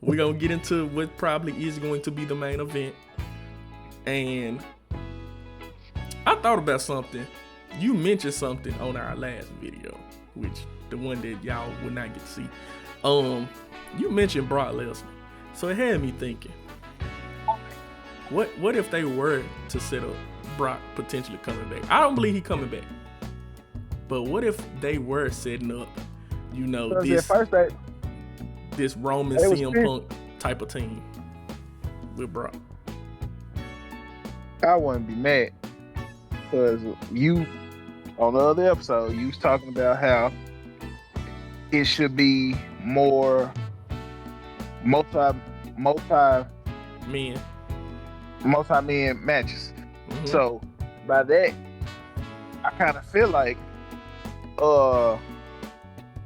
we're gonna get into what probably is going to be the main event. And I thought about something. You mentioned something on our last video, which the one that y'all would not get to see. You mentioned Brock Lesnar, so it had me thinking. What if they were to set up Brock potentially coming back? I don't believe he coming back, but what if they were setting up, this Roman CM Punk type of team with Brock? I wouldn't be mad because you, on the other episode, you was talking about how it should be more multi-man matches. Mm-hmm. So by that, I kind of feel like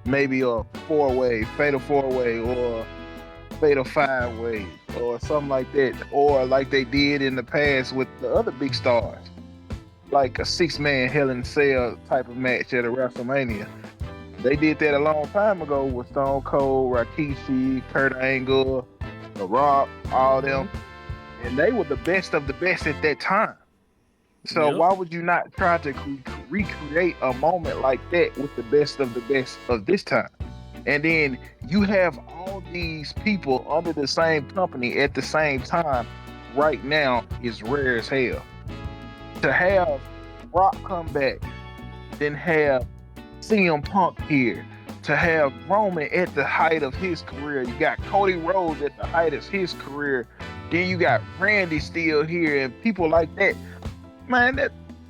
maybe a fatal four-way or fatal five-way or something like that, or like they did in the past with the other big stars, like a 6-man Hell in a Cell type of match at a WrestleMania. They did that a long time ago with Stone Cold, Rikishi, Kurt Angle, The Rock, all them, and they were the best of the best at that time. So why would you not try to recreate a moment like that with the best of this time? And then you have all these people under the same company at the same time right now is rare as hell. To have Brock come back, then have CM Punk here, to have Roman at the height of his career, you got Cody Rhodes at the height of his career, then you got Randy still here, and people like that. Man,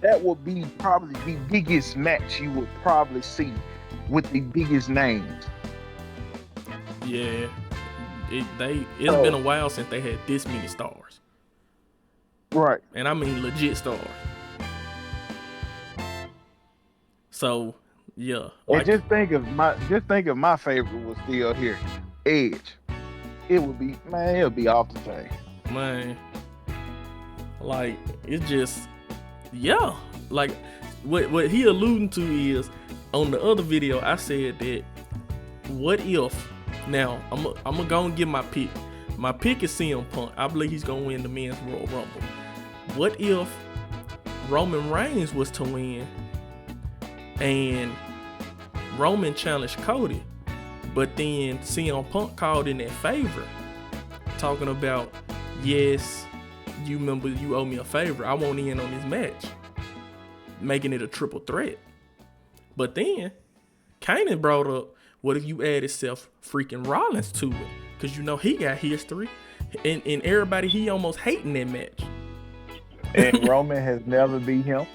that would be probably the biggest match you would probably see with the biggest names. Yeah, it's been a while since they had this many stars. Right. And I mean legit stars. So, yeah. And just think if my favorite was still here, Edge. It would be off the chain. Man. Like, it's just, yeah. Like, what he alluding to is, on the other video, I said that, what if, now, I'm gonna go and give my pick. My pick is CM Punk. I believe he's gonna win the men's Royal Rumble. What if Roman Reigns was to win and Roman challenged Cody, but then CM Punk called in their favor, talking about, yes, you remember you owe me a favor, I want in on this match, making it a triple threat. But then Kanan brought up, what if you added Seth freaking Rollins to it? Because he got history, and everybody he almost hating that match. And Roman has never beat him.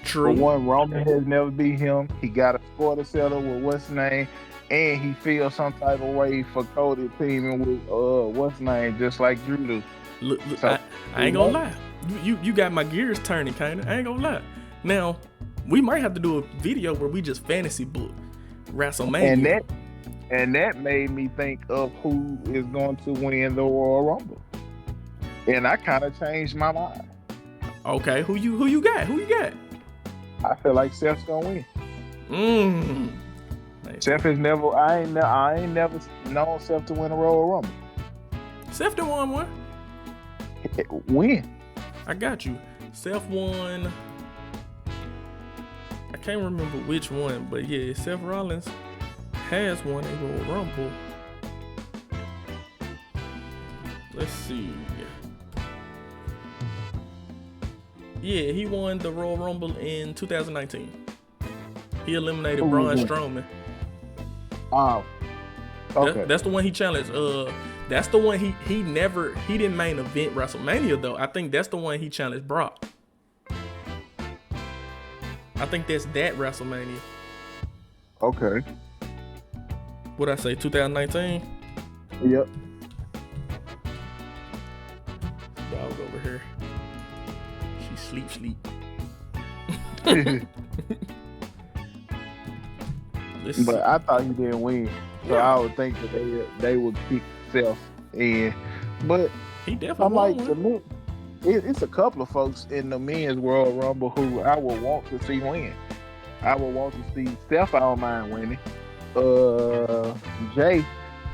True. For one, Roman has never beat him. He got a score to settle with what's his name, and he feels some type of way for Cody teaming with what's his name, just like Drew do. Look, so, I ain't gonna lie. You got my gears turning, kinda. I ain't gonna lie. Now, we might have to do a video where we just fantasy book WrestleMania. And that made me think of who is going to win the Royal Rumble. And I kind of changed my mind. Okay, who you got? I feel like Seth's gonna win. Seth has never. I ain't never known Seth to win a Royal Rumble. Seth done won one. When? I got you. Seth won. I can't remember which one, but yeah, Seth Rollins has won a Royal Rumble. Let's see. Yeah, he won the Royal Rumble in 2019. He eliminated Braun Strowman. Oh, okay. That's the one he challenged. That's the one he didn't main event WrestleMania though. I think that's the one he challenged Brock. I think that's that WrestleMania. Okay. What'd I say, 2019? Yep. Dog over here. She sleep. But I thought he didn't win. So yeah. I would think that they would pick Seth in. But he definitely to me, it's a couple of folks in the men's Royal Rumble who I would want to see win. I would want to see Seth, I don't mind winning. Jay,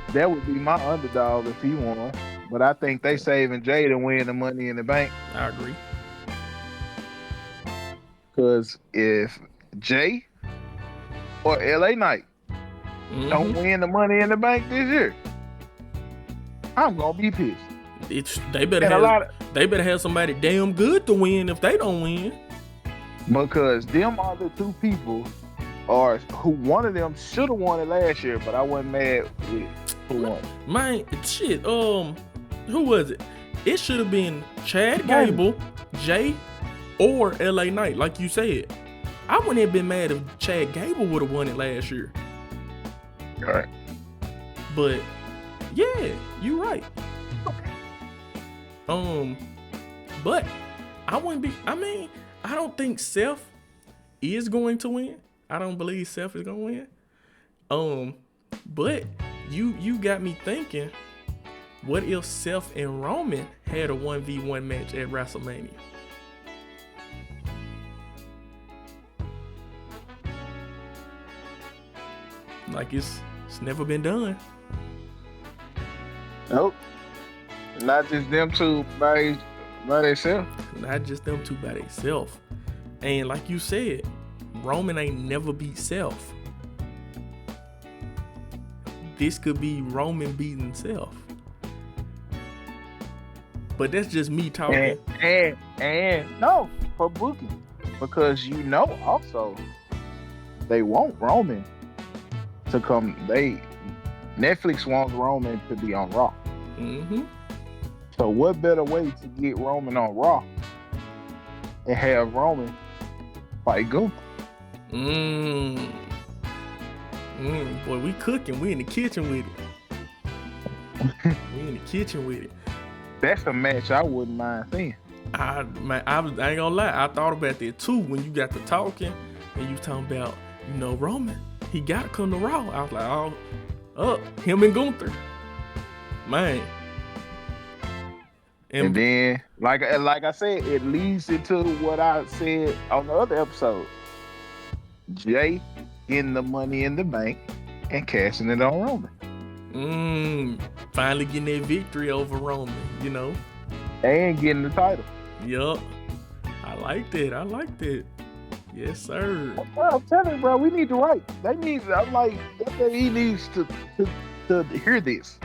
That would be my underdog if he won. But I think they saving Jay to win the Money in the Bank. I agree. Because if Jay or LA Knight don't win the Money in the Bank this year, I'm gonna be pissed. They better have somebody damn good to win if they don't win. Because them are the two people, or who one of them should have won it last year, but I wasn't mad with who won. Man, shit. Who was it? It should have been Chad Gable, Jay, or LA Knight, like you said. I wouldn't have been mad if Chad Gable would have won it last year. All right. But yeah, you're right. But I wouldn't be. I mean, I don't think Seth is going to win. I don't believe Seth is gonna win. But you got me thinking. What if Seth and Roman had a 1v1 match at WrestleMania? Like it's never been done. Nope. Not just them two by themselves. Not just them two by themselves. And like you said, Roman ain't never beat Seth. This could be Roman beating Seth. But that's just me talking. And no, for booking. Because also they want Roman to come. Netflix wants Roman to be on Raw. Mm-hmm. So what better way to get Roman on Raw and have Roman fight Gunther? Boy, we cooking. We in the kitchen with it. That's a match I wouldn't mind seeing. I ain't gonna lie. I thought about that too when you got to talking and you talking about, Roman. He got to come to Raw. I was like, him and Gunther. Man. And then, like I said, it leads into what I said on the other episode. Jay getting the Money in the Bank and cashing it on Roman. Finally getting that victory over Roman, And getting the title. Yup. I like that. Yes, sir. I'm telling you, bro, we need to write. He needs to hear this.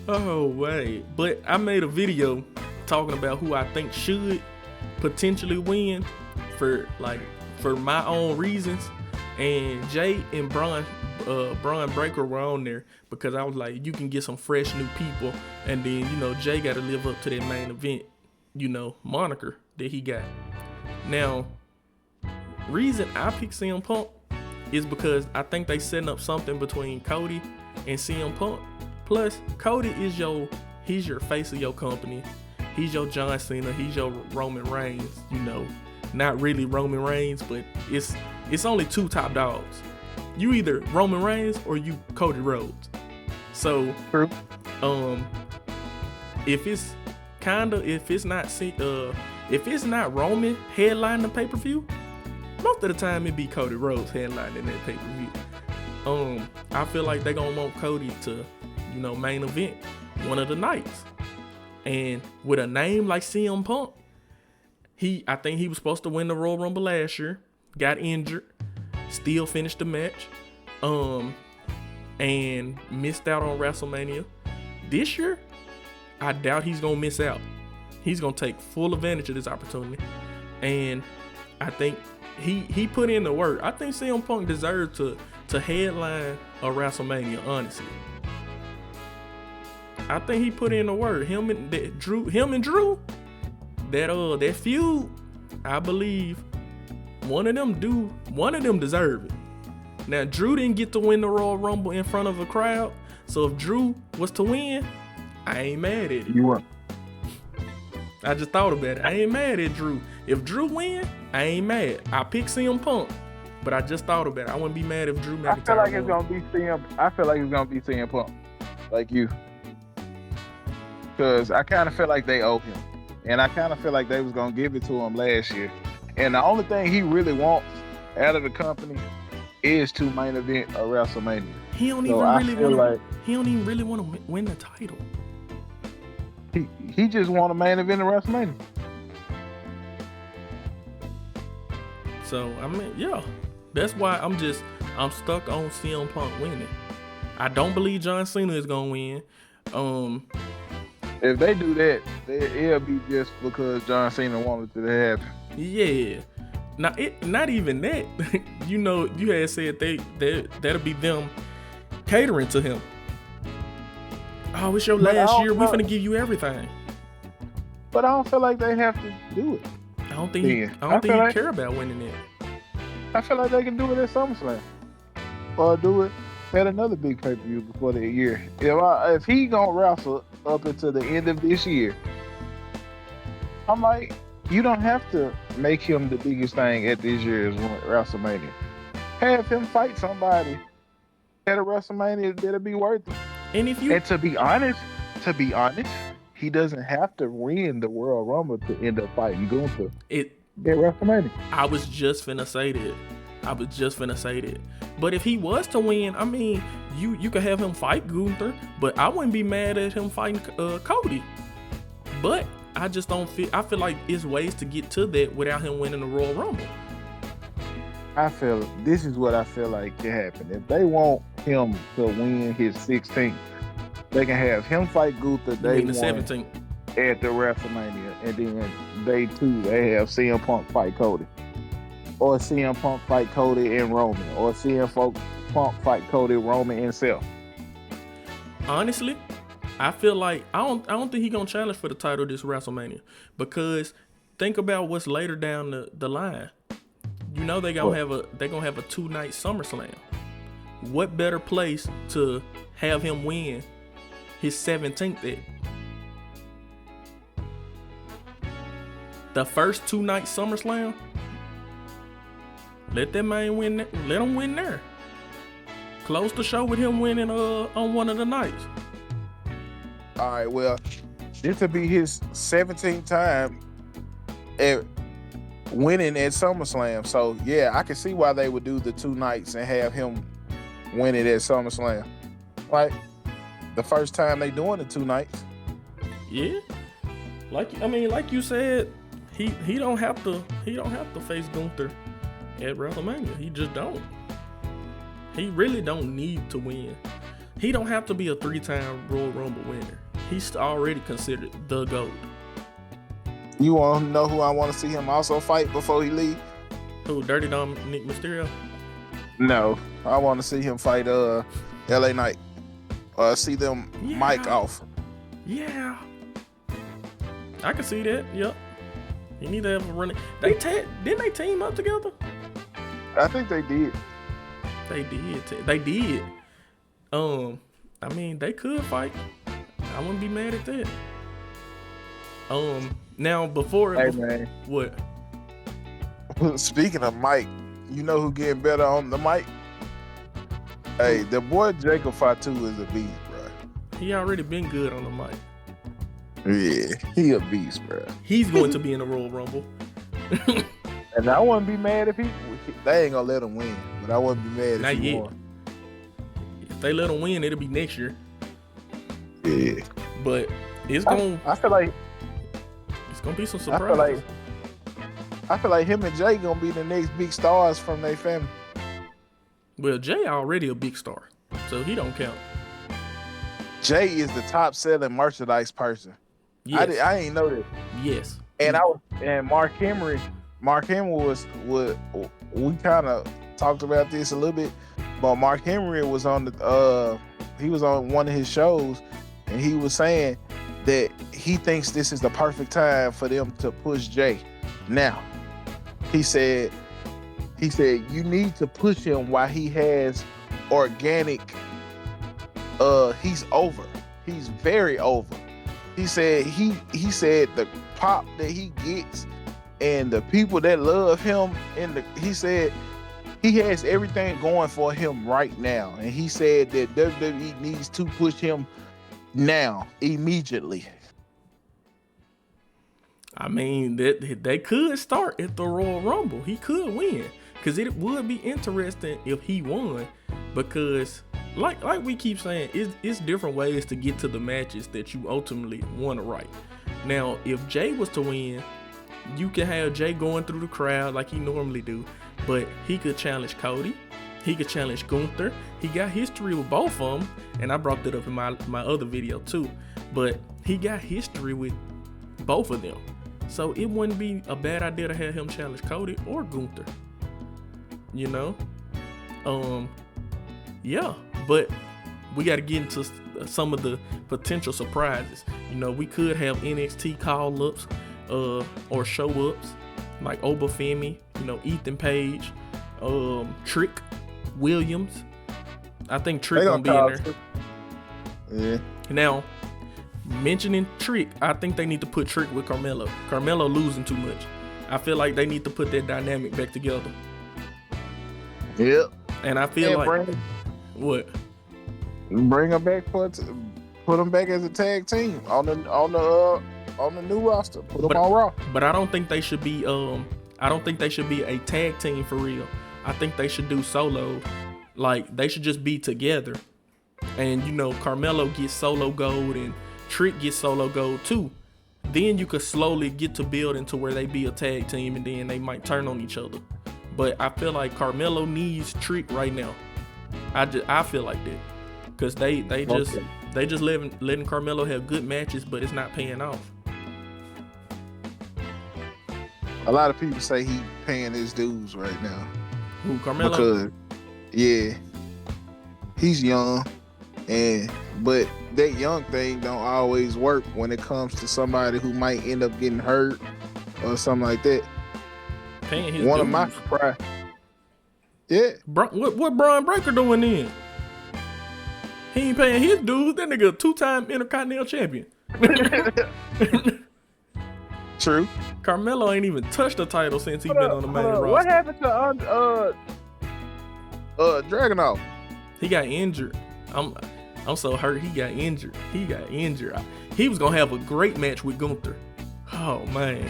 Oh, wait. But I made a video talking about who I think should potentially win for my own reasons. And Jay and Braun Breaker were on there because I was like, you can get some fresh new people. And then, Jay got to live up to that main event, moniker that he got. Now, reason I picked CM Punk is because I think they setting up something between Cody and CM Punk. Plus, Cody is he's your face of your company. He's your John Cena. He's your Roman Reigns. Not really Roman Reigns, but it's only two top dogs. You either Roman Reigns or you Cody Rhodes. So, true. If it's not Roman headlining the pay-per-view, most of the time it be Cody Rhodes headlining that pay-per-view. I feel like they're gonna want Cody to, main event one of the nights. And with a name like CM Punk, I think he was supposed to win the Royal Rumble last year, got injured, still finished the match, and missed out on WrestleMania. This year, I doubt he's gonna miss out. He's gonna take full advantage of this opportunity, and I think he put in the work. I think CM Punk deserved to headline a WrestleMania. Honestly, I think he put in the work. Him and Drew, that feud, I believe one of them deserve it. Now, Drew didn't get to win the Royal Rumble in front of a crowd, so if Drew was to win, I ain't mad at it. You were. I just thought about it. I ain't mad at Drew. If Drew win, I ain't mad. I pick CM Punk, but I just thought about it. I wouldn't be mad if Drew McIntyre I feel like it's gonna be CM Punk, like you, because I kind of feel like they owe him, and I kind of feel like they was gonna give it to him last year. And the only thing he really wants out of the company is to main event a WrestleMania. He don't So even I really feel want to. like He don't even really want to win the title. he just want a main event of WrestleMania. So I mean, yeah, that's why I'm stuck on CM Punk winning. I don't believe John Cena is gonna win. If they do that, it'll be just because John Cena wanted it to happen. Yeah. Not even that. You had said that'll be them catering to him. Oh, it's your last year. We finna give you everything. But I don't feel like they have to do it. I don't think he care about winning it. I feel like they can do it at SummerSlam, or do it at another big pay-per-view before the year. If he gonna wrestle up until the end of this year, I'm like, you don't have to make him the biggest thing at this year's WrestleMania. Have him fight somebody at a WrestleMania that'll be worth it. And to be honest, he doesn't have to win the Royal Rumble to end up fighting Gunther at WrestleMania. I was just finna say that. But if he was to win, I mean, you could have him fight Gunther, but I wouldn't be mad at him fighting Cody. But I just don't feel. I feel like it's ways to get to that without him winning the Royal Rumble. This is what I feel like can happen. If they want him to win his 16th, they can have him fight Gunther. They the 17th at the WrestleMania, and then day 2 they have CM Punk fight Cody, or CM Punk fight Cody and Roman, or CM Punk fight Cody, Roman, and Seth. Honestly, I feel like I don't think he's gonna challenge for the title this WrestleMania, because think about what's later down the line. You know they're gonna have a 2-night SummerSlam. What better place to have him win his 17th at? The first 2-night SummerSlam. Let that man win. Let him win there. Close the show with him winning on one of the nights. All right, well, this will be his 17th time at winning at SummerSlam. So, yeah, I can see why they would do the 2 nights and have him win it at SummerSlam. Like, the first time they doing the 2 nights. Yeah. Like you said, he don't have to face Gunther at WrestleMania. He just don't. He really don't need to win. He don't have to be a 3-time Royal Rumble winner. He's already considered the GOAT. You want to know who I want to see him also fight before he leave? Who, Dirty Dominic Mysterio? No, I want to see him fight LA Knight. See them mic off. Yeah. I can see that, yep. You need to have a running. Didn't they team up together? I think they did. They did. I mean, they could fight. I wouldn't be mad at that. Now before. Hey man. What? Speaking of Mike, you know who getting better on the mic? Hey, the boy Jacob Fatu is a beast, bro. He already been good on the mic. Yeah, he a beast, bro. He's going to be in the Royal Rumble. And I wouldn't be mad if they ain't gonna let him win, but I wouldn't be mad if he won. If they let him win, it'll be next year. Yeah. But it's gonna. I feel like it's gonna be some surprises. I feel like him and Jay gonna be the next big stars from their family. Well, Jay already a big star, so he don't count. Jay is the top selling merchandise person. Yes. I didn't know that. Yes. And Mark Henry was we kind of talked about this a little bit, but Mark Henry was on he was on one of his shows, and he was saying that he thinks this is the perfect time for them to push Jay. Now, he said you need to push him while he has organic. He's over. He's very over. He said the pop that he gets and the people that love him he said he has everything going for him right now. And he said that WWE needs to push him now, immediately. I mean, that they could start at the Royal Rumble. He could win. because it would be interesting if he won, because like we keep saying, it's different ways to get to the matches that you ultimately want to write. Now, if Jay was to win, you can have Jay going through the crowd like he normally do, but he could challenge Cody. He could challenge Gunther. He got history with both of them, and I brought that up in my other video too. But he got history with both of them, so it wouldn't be a bad idea to have him challenge Cody or Gunther. You know, yeah. But we got to get into some of the potential surprises. You know, we could have NXT call-ups or show-ups like Obafemi, you know, Ethan Page, Trick Williams. I think Trick gonna be in there. Yeah. Now, mentioning Trick, I think they need to put Trick with Carmelo. Carmelo losing too much. I feel like they need to put that dynamic back together. Yep. And I feel like what? Bring them back, put them back as a tag team on the new roster. Put them on Raw. But I don't think they should be a tag team for real. I think they should do solo. Like, they should just be together. And you know, Carmelo gets solo gold and Trick gets solo gold too. Then you could slowly get to build into where they be a tag team, and then they might turn on each other. But I feel like Carmelo needs Trick right now. I feel like that, because they just letting Carmelo have good matches, but it's not paying off. A lot of people say he paying his dues right now. Who, Carmelo? Because yeah, he's young, but that young thing don't always work when it comes to somebody who might end up getting hurt or something like that. Paying his One dues. of my surprise. Yeah. What Brian Breaker doing then? He ain't paying his dues. That nigga a 2-time Intercontinental Champion. True. Carmelo ain't even touched the title since he been on the main roster. What happened to Dragunov? He got injured. I'm so hurt. He got injured. He was gonna have a great match with Gunther. Oh man.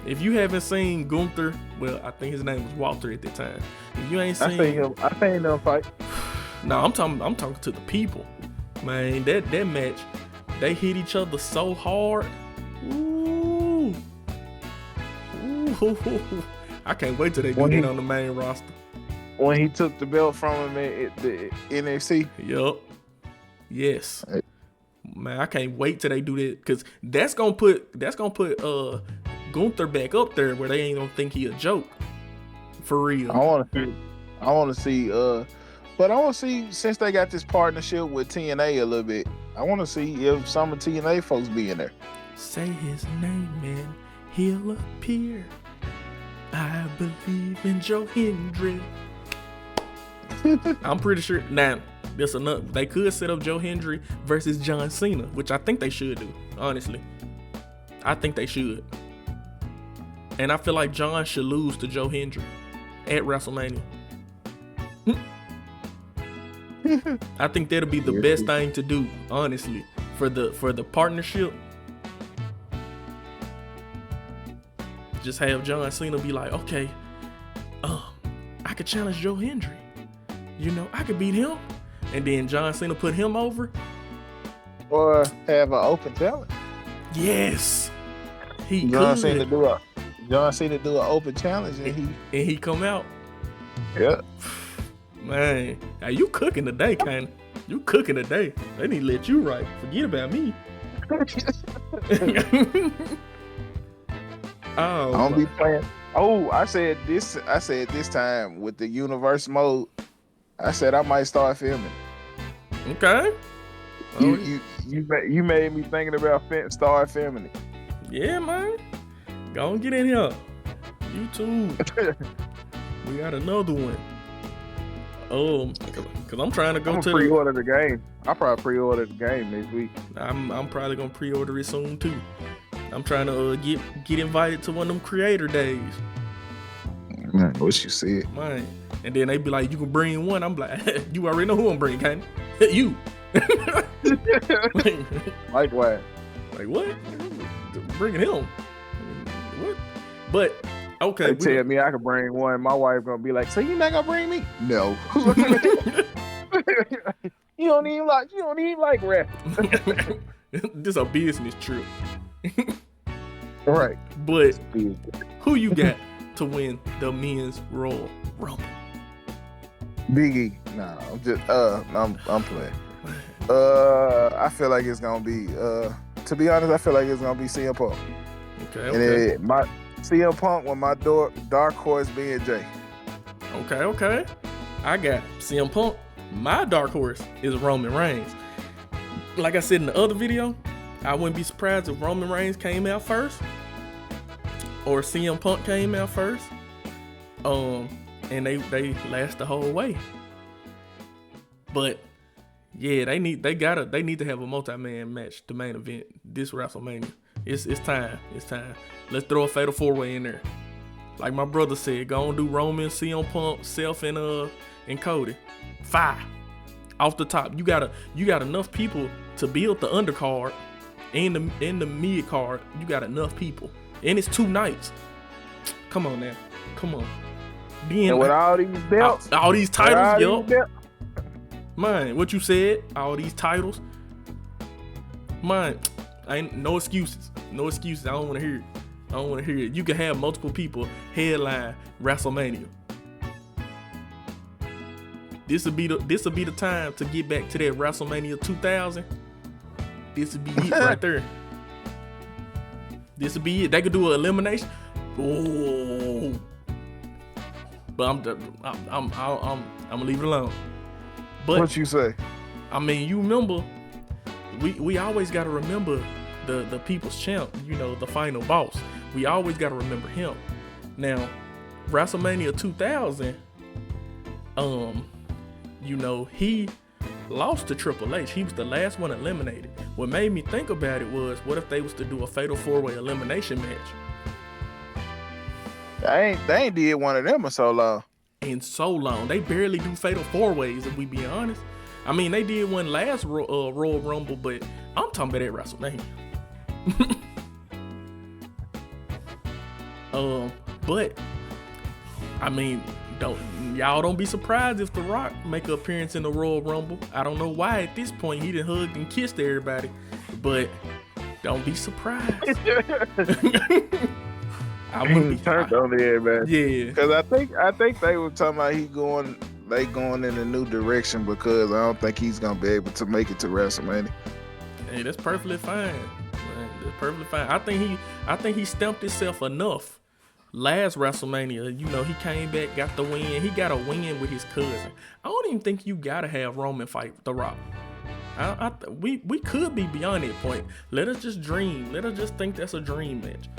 If you haven't seen Gunther, well, I think his name was Walter at that time. If you ain't seen him, I seen him fight. No, I'm talking to the people. Man, that match, they hit each other so hard. Ooh. I can't wait till they do that on the main roster. When he took the belt from him at the NXT. Yup. Yes. Hey. Man, I can't wait till they do that, because that's gonna put Gunther back up there where they ain't gonna think he a joke. For real. I wanna see but I wanna see, since they got this partnership with TNA a little bit, I wanna see if some of TNA folks be in there. Say his name and he'll appear. I believe in Joe Hendry. I'm pretty sure now there's enough. They could set up Joe Hendry versus John Cena, which I think they should do, honestly. I think they should. And I feel like John should lose to Joe Hendry at WrestleMania. I think that'll be the best thing to do, honestly, for the partnership. Just have John Cena be like, okay, I could challenge Joe Hendry. You know, I could beat him. And then John Cena put him over. Or have an open challenge. Yes. John Cena do an open challenge and he come out. Yeah. Man, now you cooking today, kinda. You cooking today. They need to let you right. Forget about me. I don't be playing. Oh, I said this time with the universe mode. I said I might start filming. Okay. You made me thinking about start filming it. Yeah, man. Go and get in here. YouTube. We got another one. Cause I'm trying to go to pre-order the game. I'll probably pre-order the game next week. I'm probably gonna pre-order it soon too. I'm trying to get invited to one of them creator days. Man, what you said. Man. And then they be like, you can bring one. I'm like, you already know who I'm bringing, kind of. You. Likewise. Like, what? Bringing him. What? But, Okay, They tell me I can bring one. My wife gonna be like, "So you not gonna bring me?" No. You don't even like rap. This a business trip. Right. But who you got to win the men's Royal Rumble? Biggie. Nah, I'm just I'm playing. I feel like it's gonna be to be honest, I feel like it's gonna be CM Punk. Okay. And my CM Punk with my dark horse being Jay. Okay. I got CM Punk. My dark horse is Roman Reigns. Like I said in the other video, I wouldn't be surprised if Roman Reigns came out first or CM Punk came out first. And they last the whole way. But yeah, they need to have a multi-man match to main event this WrestleMania. It's time. Let's throw a fatal 4-way in there. Like my brother said, go on do Roman, CM Punk, Seth, and Cody. 5 off the top. You got enough people to build the undercard and the mid card. You got enough people, and it's 2 nights. Come on now, come on. And with all these belts, all these titles, yo. Man, what you said, all these titles. Man, ain't no excuses. No excuses. I don't want to hear it. You can have multiple people headline WrestleMania. This will be the time to get back to that WrestleMania 2000. This will be it right there. This will be it. They could do an elimination. Oh, but I'm gonna leave it alone. But what you say? I mean, you remember, we always got to remember the people's champ. You know, the final boss. We always got to remember him. Now, WrestleMania 2000. You know, he lost to Triple H. He was the last one eliminated. What made me think about it was, what if they was to do a fatal 4-way elimination match? They ain't did one of them in so long. They barely do fatal 4-ways, if we be honest. I mean, they did one last Royal Rumble, but I'm talking about at WrestleMania. But I mean, y'all don't be surprised if The Rock make an appearance in the Royal Rumble. I don't know why at this point he done hugged and kissed everybody, but don't be surprised. I wouldn't be turned on there, man. Yeah, because I think they were talking about they going in a new direction, because I don't think he's gonna be able to make it to WrestleMania. Hey, that's perfectly fine. Man, that's perfectly fine. I think he stamped himself enough. Last WrestleMania, you know, he came back, got the win. He got a win with his cousin. I don't even think you gotta have Roman fight The Rock. We could be beyond that point. Let us just dream. Let us just think that's a dream match.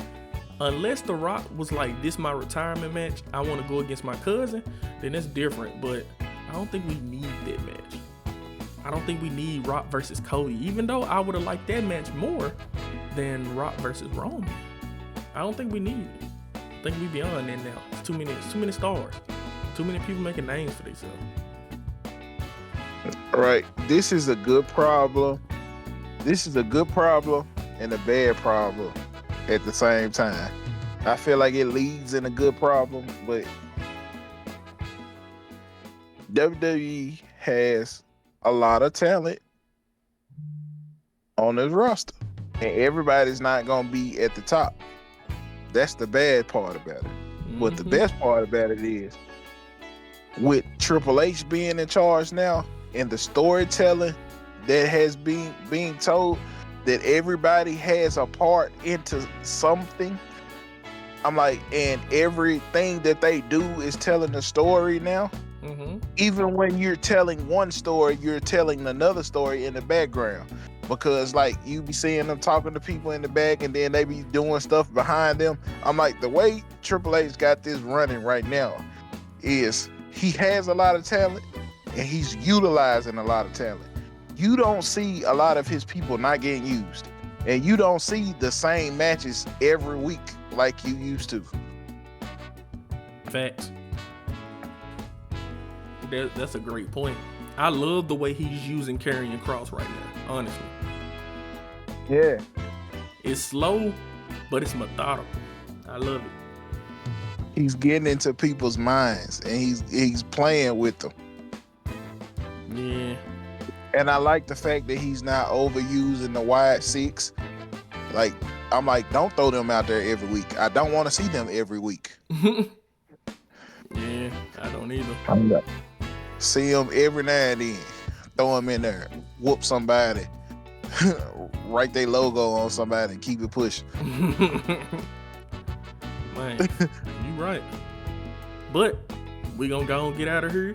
Unless The Rock was like, this my retirement match, I want to go against my cousin, then that's different. But I don't think we need that match. I don't think we need Rock versus Cody, even though I would have liked that match more than Rock versus Roman. I don't think we need it. I think we beyond that now. It's too many stars. Too many people making names for themselves. All right. This is a good problem. This is a good problem and a bad problem at the same time. I feel like it leads in a good problem, but WWE has a lot of talent on this roster, and everybody's not gonna be at the top. That's the bad part about it. Mm-hmm. But the best part about it is, with Triple H being in charge now, and the storytelling that has been being told, that everybody has a part into something. I'm like, and everything that they do is telling a story now. Mm-hmm. Even when you're telling one story, you're telling another story in the background, because like you be seeing them talking to people in the back, and then they be doing stuff behind them. I'm like, the way Triple H got this running right now is he has a lot of talent and he's utilizing a lot of talent. You don't see a lot of his people not getting used, and you don't see the same matches every week like you used to. Facts. That's a great point. I love the way he's using Karrion Kross right now, honestly. Yeah. It's slow, but it's methodical. I love it. He's getting into people's minds and he's playing with them. Yeah. And I like the fact that he's not overusing the wide six. Like, I'm like, don't throw them out there every week. I don't want to see them every week. Yeah, I don't either. See them every now and then. Throw them in there. Whoop somebody. Write their logo on somebody and keep it pushing. Man, you right. But we gonna go and get out of here.